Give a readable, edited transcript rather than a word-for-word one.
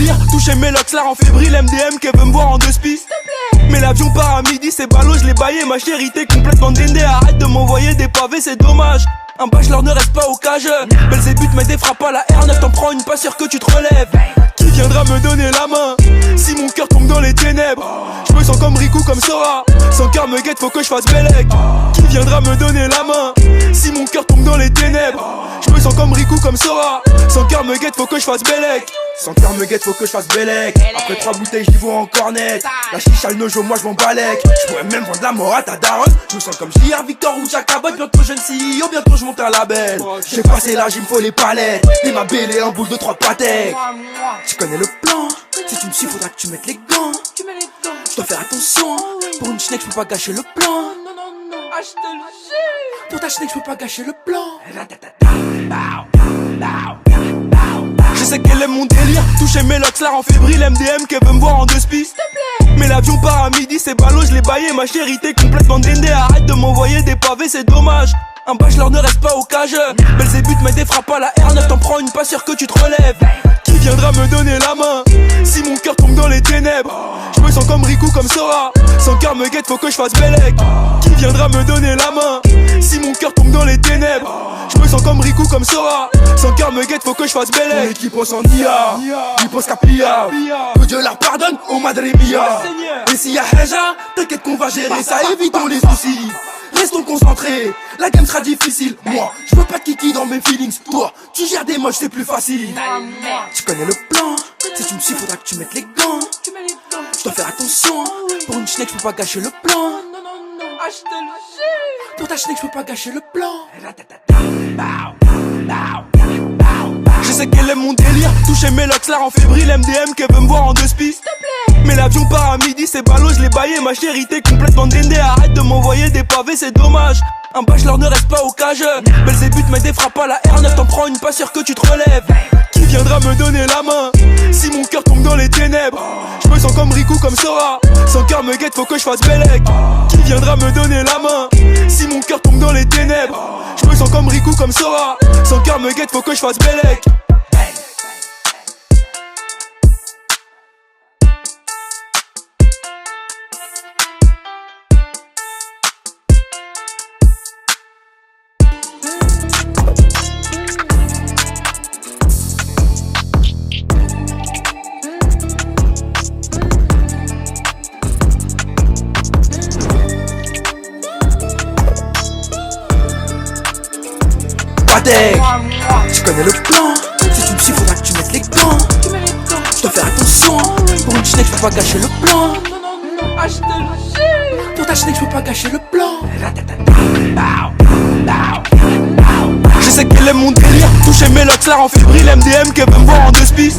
délire, toucher mes locks, là en fébrile, MDM qui veut me voir en deux spies. Mais l'avion part à midi, c'est ballot, je l'ai baillé, ma chérie t'es complètement déndée. Arrête de m'envoyer des pavés, c'est dommage. Un bachelor ne reste pas au cage. Belzébuth met des frappes à la R9, t'en prends une, pas sûr que tu te relèves. Qui viendra me donner la main si mon cœur tombe dans les ténèbres? Je me sens comme Riku, comme Sora. Son cœur me guette, faut que je fasse Bellec. Qui viendra me donner la main si mon cœur tombe dans les ténèbres? Je me sens comme Riku, comme Sora. Son cœur me guette, faut que je fasse Bellec. Son cœur me guette, faut que je fasse Bellec. Après 3 bouteilles, j'y vois encore net. La chicha, le nojo, moi je m'en balèque. Je pourrais même vendre la mort à ta daronne. Je me sens comme JR, Victor ou Jacabot. Bientôt jeune CEO, bientôt je monte un label. J'ai passé l'âge, il me faut les palettes. Et ma belle est un boule de 3 pâtés. Tu connais le plan, si tu me suis, faudra que tu mettes les gants. Je dois faire attention, pour une schneck, je peux pas gâcher le plan. Pour ta schneck, je peux pas gâcher le plan. Je sais qu'elle aime mon délire, toucher mes locks, là en fébrile, MDM qui veut me voir en deux spies. Mais l'avion part à midi, c'est ballot, je l'ai baillé, ma chérie t'es complètement déndée. Arrête de m'envoyer des pavés, c'est dommage. Un bachelor ne reste pas au cage. Belzébuth met des frappes à la R9, t'en prends une, pas sûr que tu te relèves. Qui viendra me donner la main si mon cœur tombe dans les ténèbres? Je me sens comme Riku, comme Sora. Son cœur me guette, faut que je fasse Bellec. Qui viendra me donner la main si mon cœur tombe dans les ténèbres? Je me sens comme Riku, comme Sora. Son cœur me guette, faut que je fasse Bellec. Mon équipe on s'en IA, il pense qu'à plia. Que Dieu leur pardonne, oh Madre Mia. Et s'il y a Heja, t'inquiète qu'on va gérer ça, évitons les soucis. Restons concentrés, la game sera difficile. Moi, je veux pas de kiki dans mes feelings. Toi, tu gères des moches, c'est plus facile. Tu connais le plan, si tu me suis, faudra que tu mettes les gants. Je dois faire attention, pour une schneck, je peux pas gâcher le plan. Pour ta schneck, je peux pas gâcher le plan. Je sais qu'elle aime mon délire, toucher mes locks, là en fébrile, MDM qui veut me voir en deux spies. Mais l'avion part à midi, c'est ballot, je l'ai baillé, ma chérie t'es complètement déndée. Arrête de m'envoyer des pavés, c'est dommage. Un bachelor ne reste pas au cage. Belzébuth met des frappes à la R9, t'en prends une, pas sûr que tu te relèves. Qui viendra me donner la main si mon cœur tombe dans les ténèbres? Je me sens comme Riku, comme Sora. Son cœur me guette, faut que je fasse Bellec. Qui viendra me donner la main si mon cœur tombe dans les ténèbres? Je me sens comme Riku, comme Sora. Son cœur me guette, faut que je fasse Bellec. Tu connais le plan, si tu me suis, faudra que tu mettes les gants. Je dois faire attention, pour une schneck, je peux pas gâcher le plan. Pour ta schneck, je peux pas gâcher le plan. Je sais qu'elle aime mon délire, toucher mes locks, là en fébrile, MDM qui veut me voir en deux spies.